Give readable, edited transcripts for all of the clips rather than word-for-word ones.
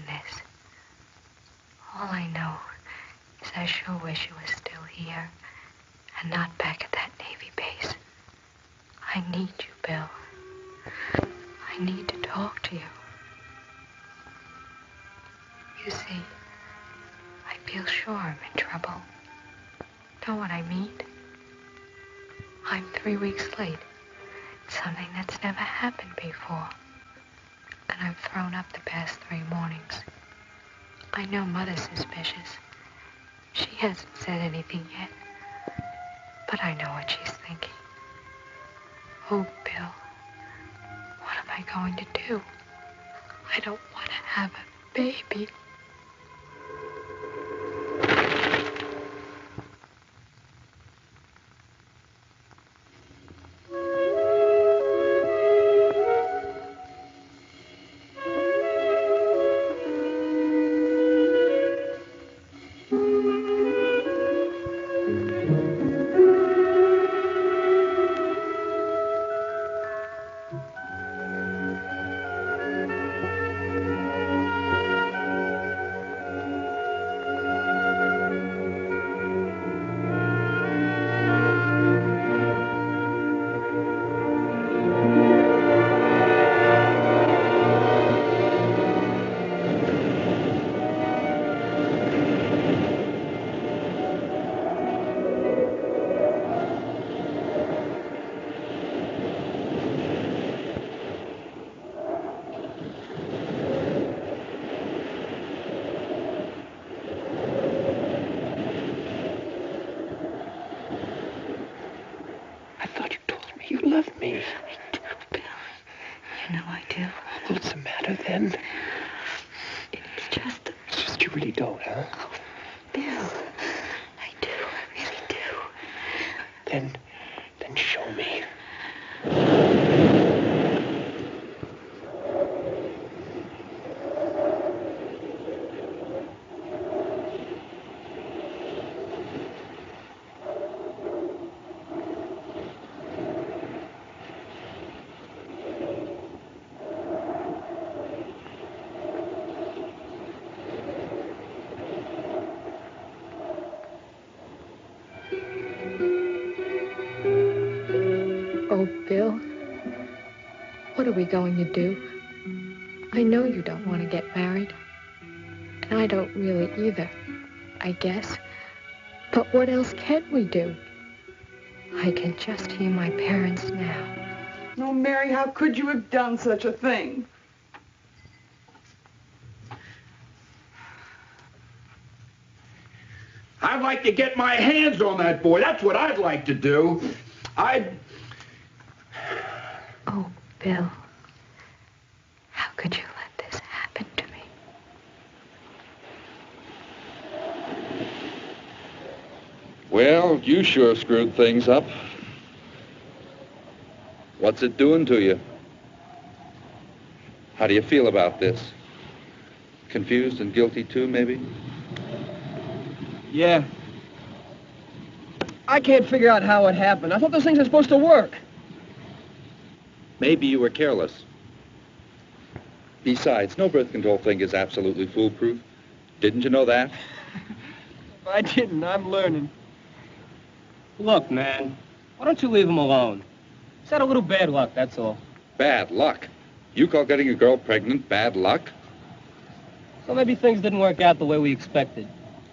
this. All I know is I sure wish you were still here and not back at that Navy base. I need you, Bill. I need to talk to you. You see, I feel sure I'm in trouble. Know what I mean? I'm 3 weeks late. Something that's never happened before. And I've thrown up the past 3 mornings. I know Mother's suspicious. She hasn't said anything yet. But I know what she's thinking. Oh, Bill, what am I going to do? I don't want to have a baby. Oh, Bill, what are we going to do? I know you don't want to get married. And I don't really either, I guess. But what else can we do? I can just hear my parents now. No, Mary, how could you have done such a thing? I'd like to get my hands on that boy. That's what I'd like to do. Oh, Bill. How could you let this happen to me? Well, you sure screwed things up. What's it doing to you? How do you feel about this? Confused and guilty too, maybe? Yeah. I can't figure out how it happened. I thought those things are supposed to work. Maybe you were careless. Besides, no birth control thing is absolutely foolproof. Didn't you know that? I didn't. I'm learning. Look, man, why don't you leave him alone? He's had a little bad luck, that's all. Bad luck? You call getting a girl pregnant bad luck? So maybe things didn't work out the way we expected.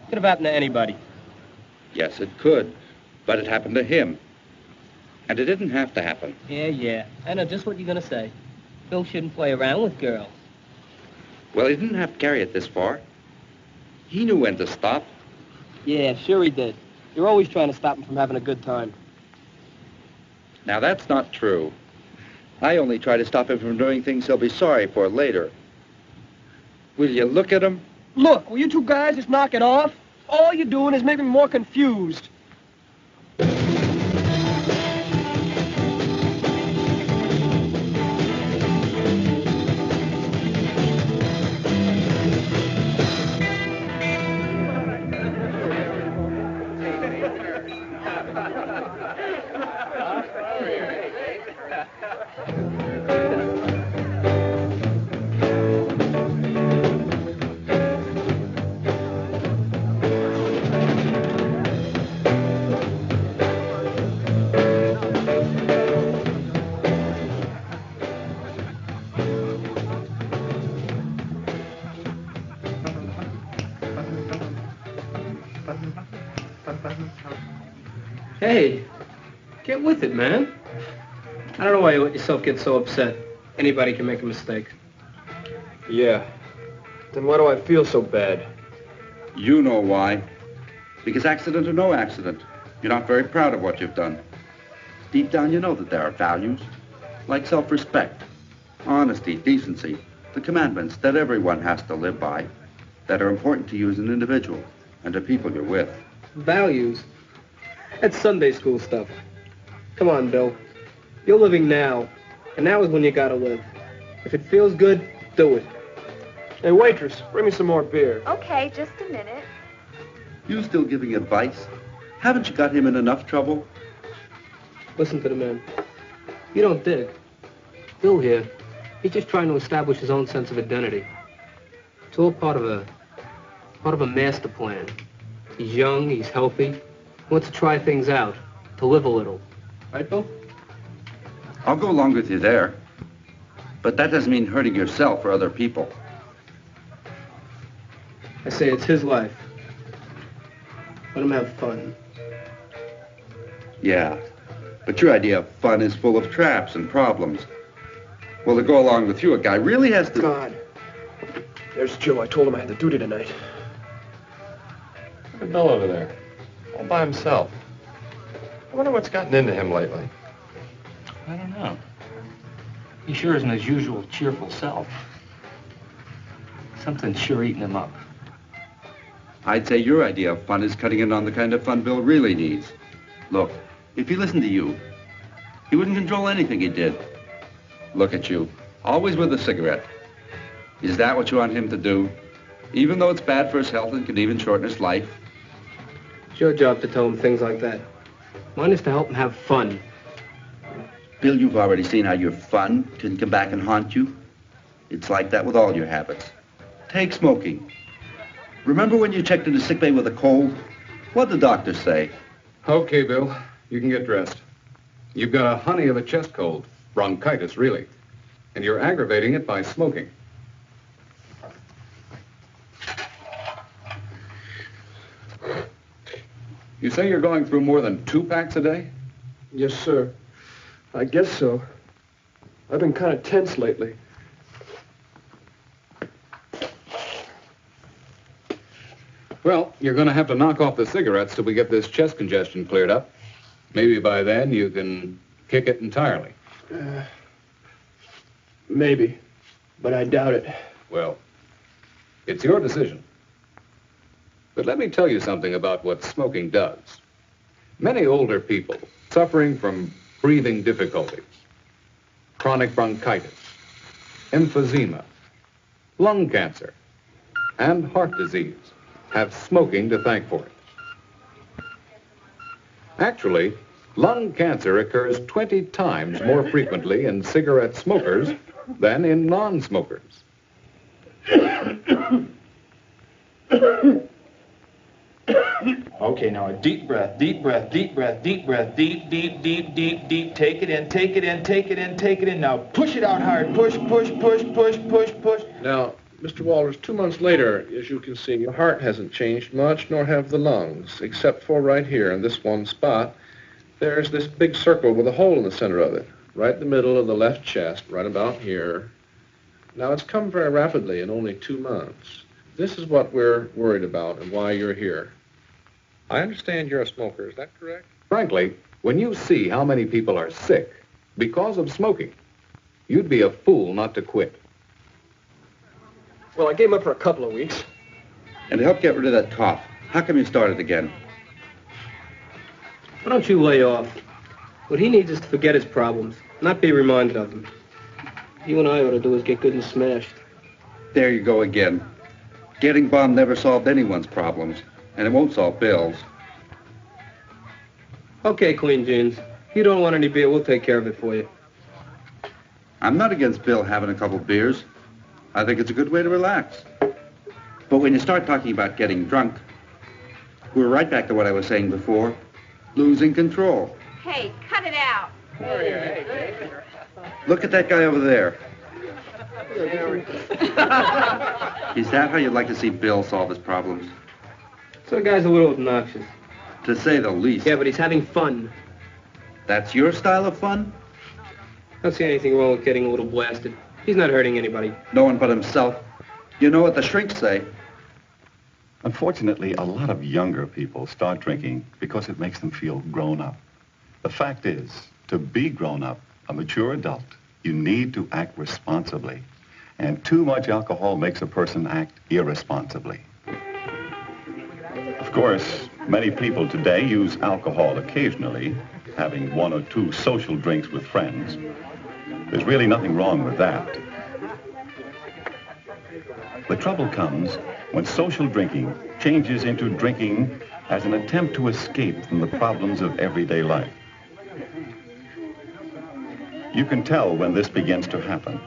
Could have happened to anybody. Yes, it could. But it happened to him. And it didn't have to happen. Yeah. I know just what you're gonna say. Bill shouldn't play around with girls. Well, he didn't have to carry it this far. He knew when to stop. Yeah, sure he did. You're always trying to stop him from having a good time. Now, that's not true. I only try to stop him from doing things he'll be sorry for later. Will you look at him? Look, will you two guys just knock it off? All you're doing is making me more confused. Hey, get with it, man. I don't know why you let yourself get so upset. Anybody can make a mistake. Yeah. Then why do I feel so bad? You know why. Because accident or no accident, you're not very proud of what you've done. Deep down, you know that there are values, like self-respect, honesty, decency, the commandments that everyone has to live by, that are important to you as an individual and to people you're with. Values? That's Sunday school stuff. Come on, Bill. You're living now, and now is when you gotta live. If it feels good, do it. Hey, waitress, bring me some more beer. Okay, just a minute. You still giving advice? Haven't you got him in enough trouble? Listen to the man. You don't dig. Bill here, he's just trying to establish his own sense of identity. It's all part of a master plan. He's young, he's healthy, he wants to try things out, to live a little. Right, Bill? I'll go along with you there. But that doesn't mean hurting yourself or other people. I say it's his life. Let him have fun. Yeah, but your idea of fun is full of traps and problems. Well, to go along with you, a guy really has to... God. There's Joe. I told him I had the duty tonight. Look at Bill over there, all by himself. I wonder what's gotten into him lately. I don't know. He sure isn't his usual cheerful self. Something's sure eating him up. I'd say your idea of fun is cutting in on the kind of fun Bill really needs. Look, if he listened to you, he wouldn't control anything he did. Look at you, always with a cigarette. Is that what you want him to do? Even though it's bad for his health and can even shorten his life? It's your job to tell him things like that. Mine is to help him have fun. Bill, you've already seen how your fun can come back and haunt you. It's like that with all your habits. Take smoking. Remember when you checked into sick bay with a cold? What'd the doctor say? Okay, Bill, you can get dressed. You've got a honey of a chest cold, bronchitis, really. And you're aggravating it by smoking. You say you're going through more than 2 packs a day? Yes, sir. I guess so. I've been kind of tense lately. Well, you're going to have to knock off the cigarettes till we get this chest congestion cleared up. Maybe by then you can kick it entirely. Maybe, but I doubt it. Well, it's your decision. But let me tell you something about what smoking does. Many older people suffering from breathing difficulties, chronic bronchitis, emphysema, lung cancer, and heart disease have smoking to thank for it. Actually, lung cancer occurs 20 times more frequently in cigarette smokers than in non-smokers. Okay, now a deep breath, deep breath, deep breath, deep breath, deep, deep, deep, deep, deep. Take it in, take it in, take it in, take it in. Now push it out hard. Push, push, push, push, push, push. Now, Mr. Walters, 2 months later, as you can see, your heart hasn't changed much, nor have the lungs, except for right here in this one spot. There's this big circle with a hole in the center of it, right in the middle of the left chest, right about here. Now, it's come very rapidly in only 2 months. This is what we're worried about and why you're here. I understand you're a smoker, is that correct? Frankly, when you see how many people are sick because of smoking, you'd be a fool not to quit. Well, I gave him up for a couple of weeks. And to help get rid of that cough, how come you started again? Why don't you lay off? What he needs is to forget his problems, not be reminded of them. You and I ought to do is get good and smashed. There you go again. Getting bombed never solved anyone's problems, and it won't solve Bill's. Okay, Clean Jeans. If you don't want any beer, we'll take care of it for you. I'm not against Bill having a couple beers. I think it's a good way to relax. But when you start talking about getting drunk, we're right back to what I was saying before, losing control. Hey, cut it out. Look at that guy over there. Is that how you'd like to see Bill solve his problems? So the guy's a little obnoxious. To say the least. Yeah, but he's having fun. That's your style of fun? I don't see anything wrong with getting a little blasted. He's not hurting anybody. No one but himself. You know what the shrinks say. Unfortunately, a lot of younger people start drinking because it makes them feel grown up. The fact is, to be grown up, a mature adult, you need to act responsibly. And too much alcohol makes a person act irresponsibly. Of course, many people today use alcohol occasionally, having 1 or 2 social drinks with friends. There's really nothing wrong with that. The trouble comes when social drinking changes into drinking as an attempt to escape from the problems of everyday life. You can tell when this begins to happen.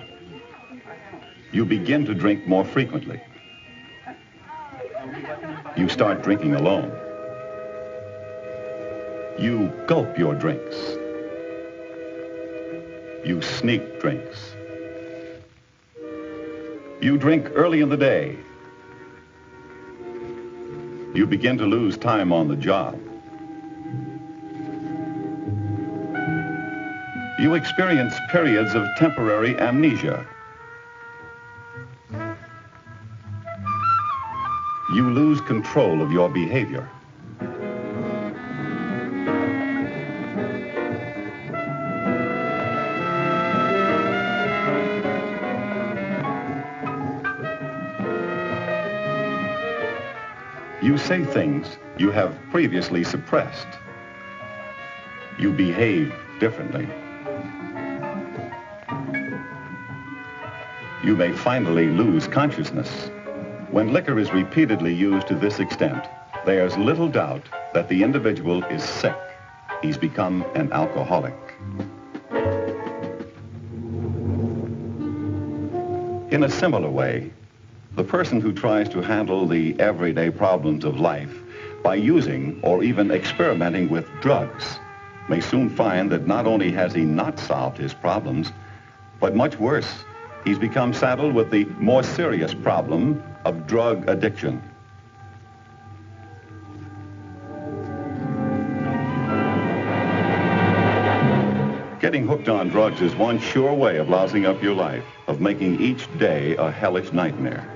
You begin to drink more frequently. You start drinking alone. You gulp your drinks. You sneak drinks. You drink early in the day. You begin to lose time on the job. You experience periods of temporary amnesia. You lose control of your behavior. You say things you have previously suppressed. You behave differently. You may finally lose consciousness. When liquor is repeatedly used to this extent, there's little doubt that the individual is sick. He's become an alcoholic. In a similar way, the person who tries to handle the everyday problems of life by using or even experimenting with drugs may soon find that not only has he not solved his problems, but much worse, he's become saddled with the more serious problem of drug addiction. Getting hooked on drugs is one sure way of lousing up your life, of making each day a hellish nightmare.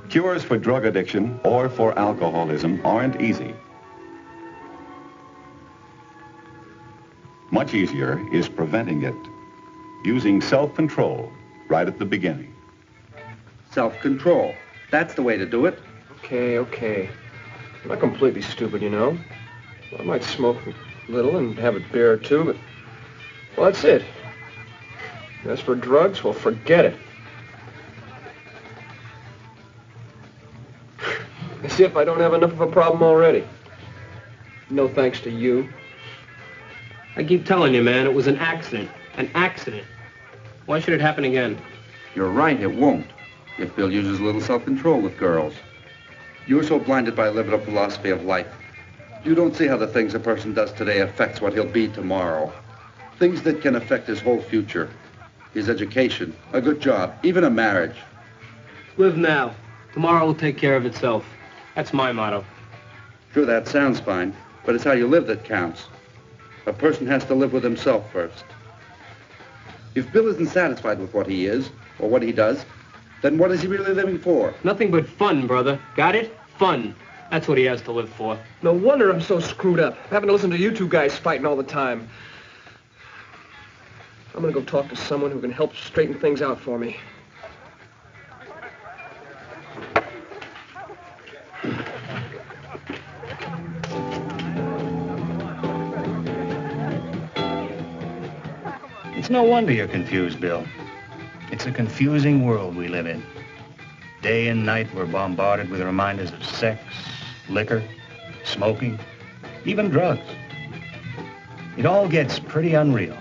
Cures for drug addiction or for alcoholism aren't easy. Much easier is preventing it, using self-control right at the beginning. Self-control. That's the way to do it. Okay. I'm not completely stupid, you know. Well, I might smoke a little and have a beer or two, but, well, that's it. As for drugs, well, forget it. As if I don't have enough of a problem already. No thanks to you. I keep telling you, man, it was an accident. An accident. Why should it happen again? You're right, it won't, if Bill uses a little self-control with girls. You're so blinded by a liberal philosophy of life. You don't see how the things a person does today affects what he'll be tomorrow. Things that can affect his whole future. His education, a good job, even a marriage. Live now. Tomorrow will take care of itself. That's my motto. Sure, that sounds fine, but it's how you live that counts. A person has to live with himself first. If Bill isn't satisfied with what he is, or what he does, then what is he really living for? Nothing but fun, brother. Got it? Fun. That's what he has to live for. No wonder I'm so screwed up, having to listen to you two guys fighting all the time. I'm gonna go talk to someone who can help straighten things out for me. It's no wonder you're confused, Bill. It's a confusing world we live in. Day and night, we're bombarded with reminders of sex, liquor, smoking, even drugs. It all gets pretty unreal.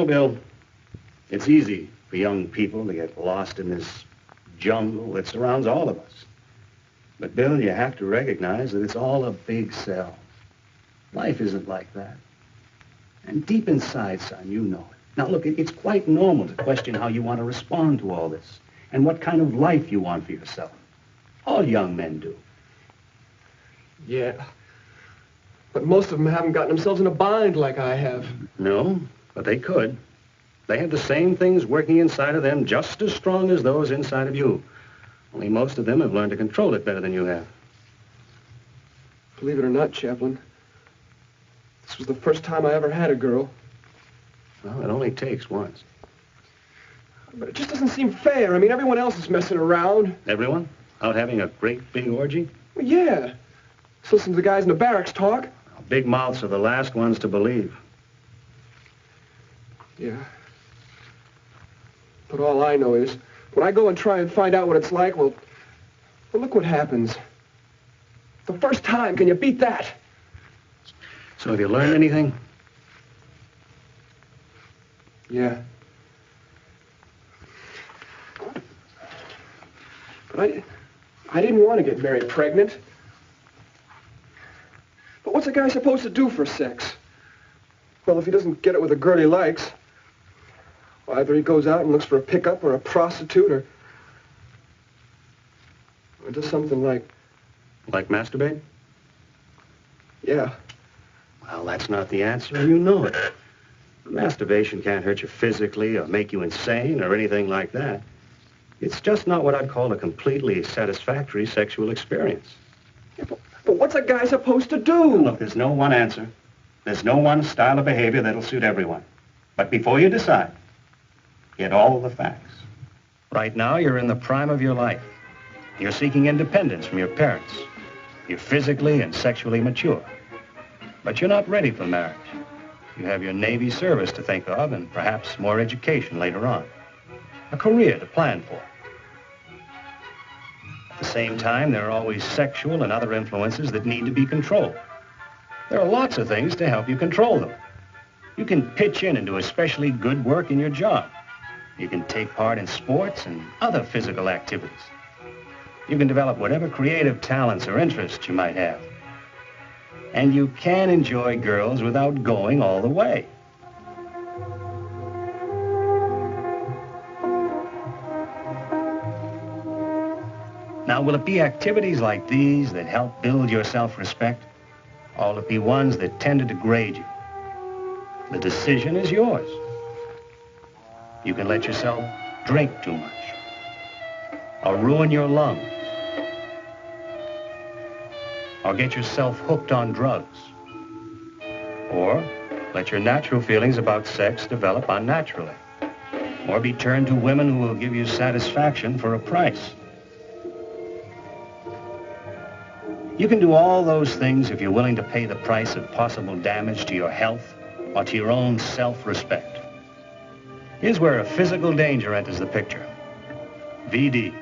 know, Bill, it's easy for young people to get lost in this jungle that surrounds all of us. But, Bill, you have to recognize that it's all a big sell. Life isn't like that. And deep inside, son, you know it. Now, look, it's quite normal to question how you want to respond to all this and what kind of life you want for yourself. All young men do. Yeah. But most of them haven't gotten themselves in a bind like I have. No, but they could. They have the same things working inside of them just as strong as those inside of you. Only most of them have learned to control it better than you have. Believe it or not, Chaplain, this was the first time I ever had a girl. Well, it only takes once. But it just doesn't seem fair. I mean, everyone else is messing around. Everyone? Out having a great big orgy? Well, yeah. Just listen to the guys in the barracks talk. Big mouths are the last ones to believe. Yeah. But all I know is, when I go and try and find out what it's like, well, look what happens. The first time, can you beat that? So have you learned anything? Yeah. But I didn't want to get Mary pregnant. But what's a guy supposed to do for sex? Well, if he doesn't get it with a girl he likes, either he goes out and looks for a pickup or a prostitute or does something like... Like masturbate? Yeah. Well, that's not the answer, and you know it. Masturbation can't hurt you physically or make you insane or anything like that. It's just not what I'd call a completely satisfactory sexual experience. Yeah, but what's a guy supposed to do? Look, there's no one answer. There's no one style of behavior that'll suit everyone. But before you decide, get all the facts. Right now, you're in the prime of your life. You're seeking independence from your parents. You're physically and sexually mature. But you're not ready for marriage. You have your Navy service to think of and perhaps more education later on. A career to plan for. At the same time, there are always sexual and other influences that need to be controlled. There are lots of things to help you control them. You can pitch in and do especially good work in your job. You can take part in sports and other physical activities. You can develop whatever creative talents or interests you might have. And you can enjoy girls without going all the way. Now, will it be activities like these that help build your self-respect? Or will it be ones that tend to degrade you? The decision is yours. You can let yourself drink too much, or ruin your lungs, or get yourself hooked on drugs, or let your natural feelings about sex develop unnaturally, or be turned to women who will give you satisfaction for a price. You can do all those things if you're willing to pay the price of possible damage to your health or to your own self-respect. Here's where a physical danger enters the picture. VD.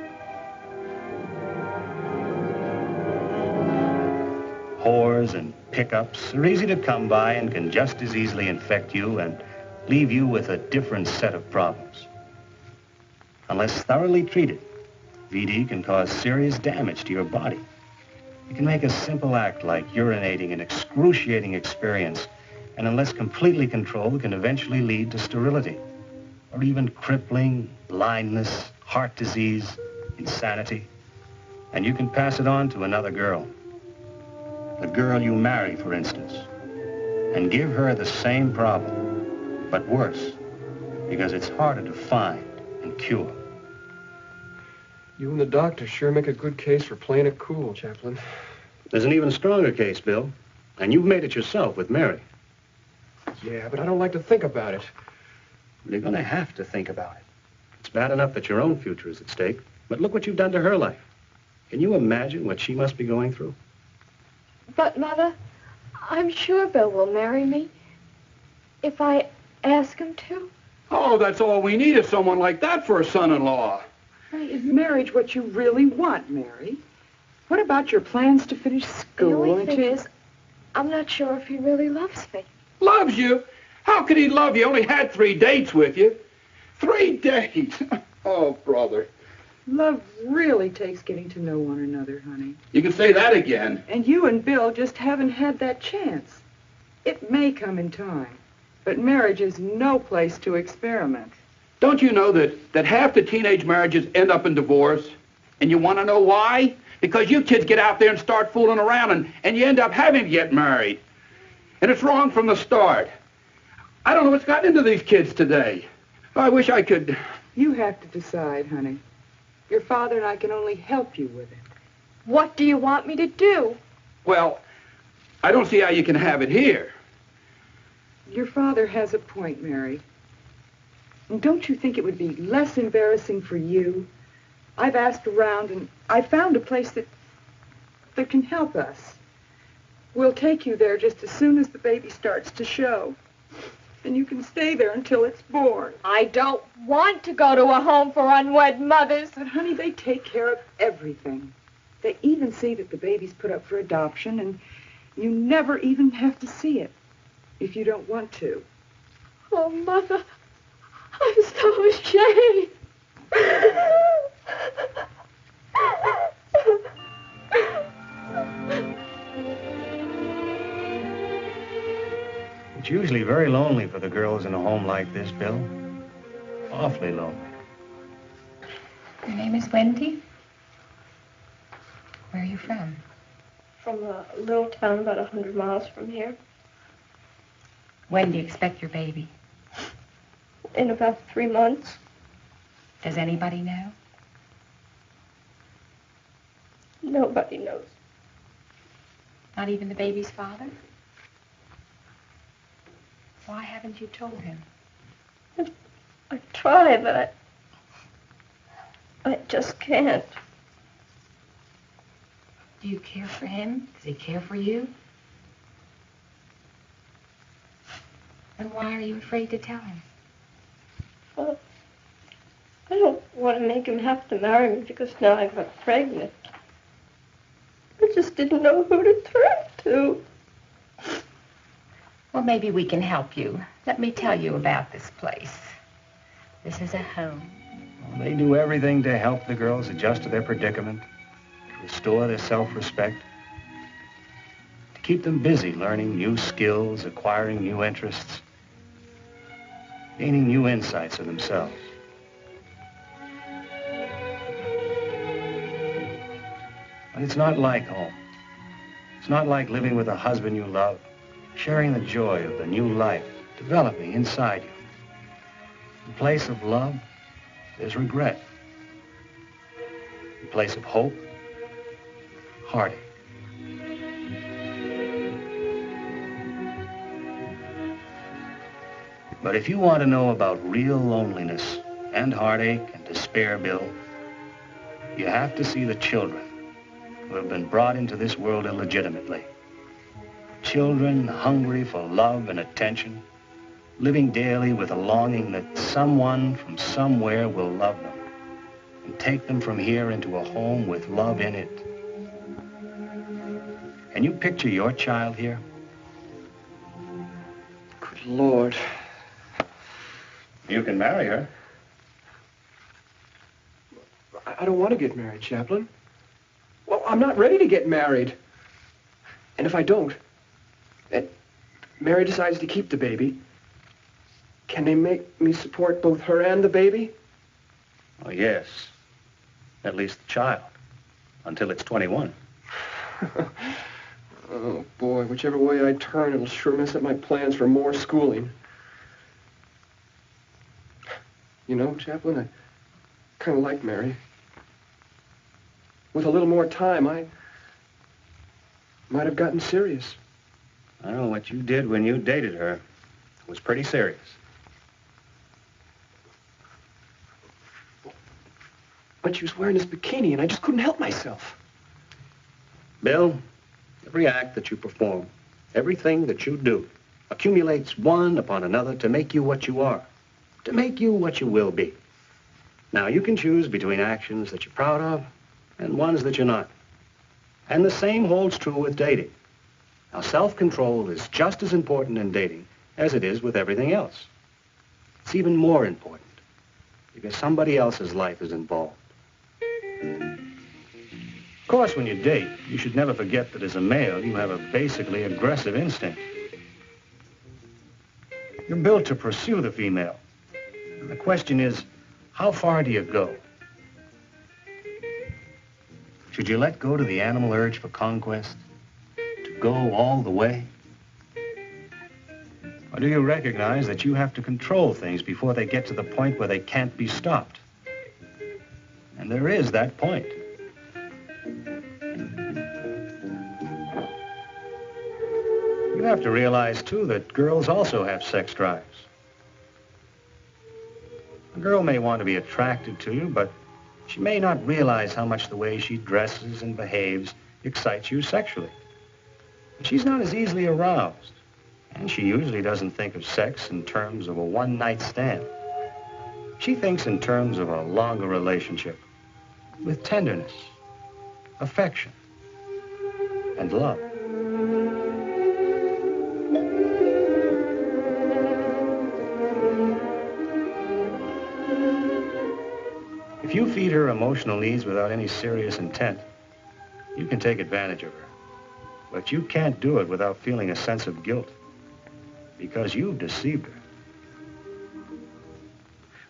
Whores and pickups are easy to come by and can just as easily infect you and leave you with a different set of problems. Unless thoroughly treated, VD can cause serious damage to your body. It can make a simple act like urinating an excruciating experience, and unless completely controlled, can eventually lead to sterility, or even crippling, blindness, heart disease, insanity. And you can pass it on to another girl. The girl you marry, for instance, and give her the same problem, but worse, because it's harder to find and cure. You and the doctor sure make a good case for playing it cool, Chaplain. There's an even stronger case, Bill, and you've made it yourself with Mary. Yeah, but I don't like to think about it. You're going to have to think about it. It's bad enough that your own future is at stake, but look what you've done to her life. Can you imagine what she must be going through? But, Mother, I'm sure Bill will marry me if I ask him to. Oh, that's all we need is someone like that for a son-in-law. Hey, is marriage what you really want, Mary? What about your plans to finish The school? only thing is, I'm not sure if he really loves me. Loves you? How could he love you? He only had 3 dates with you. 3 dates? Oh, brother. Love really takes getting to know one another, honey. You can say that again. And you and Bill just haven't had that chance. It may come in time, but marriage is no place to experiment. Don't you know that half the teenage marriages end up in divorce? And you want to know why? Because you kids get out there and start fooling around, and you end up having to get married. And it's wrong from the start. I don't know what's gotten into these kids today. I wish I could... You have to decide, honey. Your father and I can only help you with it. What do you want me to do? Well, I don't see how you can have it here. Your father has a point, Mary. And don't you think it would be less embarrassing for you? I've asked around, and I found a place that can help us. We'll take you there just as soon as the baby starts to show. And you can stay there until it's born. I don't want to go to a home for unwed mothers. But, honey, they take care of everything. They even see that the baby's put up for adoption, and you never even have to see it if you don't want to. Oh, Mother, I'm so ashamed. It's usually very lonely for the girls in a home like this, Bill. Awfully lonely. Your name is Wendy? Where are you from? From a little town about 100 miles from here. When do you expect your baby? In about 3 months. Does anybody know? Nobody knows. Not even the baby's father? Why haven't you told him? I try, but I just can't. Do you care for him? Does he care for you? And why are you afraid to tell him? Well, I don't want to make him have to marry me because now I got pregnant. I just didn't know who to turn to. Well, maybe we can help you. Let me tell you about this place. This is a home. Well, they do everything to help the girls adjust to their predicament, restore their self-respect, to keep them busy learning new skills, acquiring new interests, gaining new insights of themselves. But it's not like home. It's not like living with a husband you love, sharing the joy of the new life developing inside you. In place of love, there's regret. In place of hope, heartache. But if you want to know about real loneliness and heartache and despair, Bill, you have to see the children who have been brought into this world illegitimately. Children hungry for love and attention, living daily with a longing that someone from somewhere will love them and take them from here into a home with love in it. Can you picture your child here? Good Lord. You can marry her. I don't want to get married, Chaplain. Well, I'm not ready to get married. And if I don't, and Mary decides to keep the baby, can they make me support both her and the baby? Oh, yes. At least the child. Until it's 21. Oh, boy, whichever way I turn, it'll sure mess up my plans for more schooling. You know, Chaplain, I kind of like Mary. With a little more time, I might have gotten serious. I know what you did when you dated her. It was pretty serious. But she was wearing this bikini, and I just couldn't help myself. Bill, every act that you perform, everything that you do, accumulates one upon another to make you what you are, to make you what you will be. Now, you can choose between actions that you're proud of and ones that you're not. And the same holds true with dating. Now, self-control is just as important in dating as it is with everything else. It's even more important because somebody else's life is involved. Of course, when you date, you should never forget that as a male, you have a basically aggressive instinct. You're built to pursue the female. And the question is, how far do you go? Should you let go to the animal urge for conquest? To go all the way? Or do you recognize that you have to control things before they get to the point where they can't be stopped? And there is that point. You have to realize, too, that girls also have sex drives. A girl may want to be attracted to you, but she may not realize how much the way she dresses and behaves excites you sexually. She's not as easily aroused, and she usually doesn't think of sex in terms of a one-night stand. She thinks in terms of a longer relationship, with tenderness, affection, and love. If you feed her emotional needs without any serious intent, you can take advantage of her. But you can't do it without feeling a sense of guilt, because you've deceived her.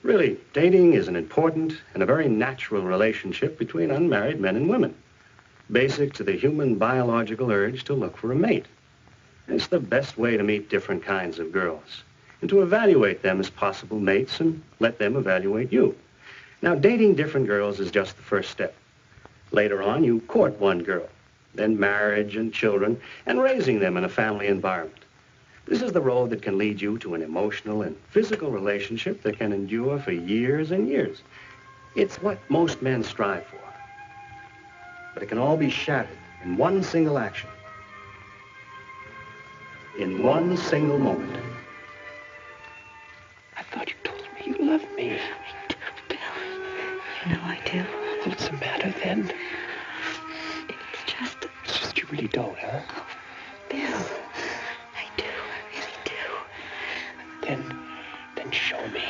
Really, dating is an important and a very natural relationship between unmarried men and women, basic to the human biological urge to look for a mate. It's the best way to meet different kinds of girls and to evaluate them as possible mates and let them evaluate you. Now, dating different girls is just the first step. Later on, you court one girl, then marriage and children, and raising them in a family environment. This is the road that can lead you to an emotional and physical relationship that can endure for years and years. It's what most men strive for. But it can all be shattered in one single action. In one single moment. I thought you told me you loved me. You know I do. What's the matter then? It's just you really don't, huh? Oh, Bill, I do. I really do. Then show me.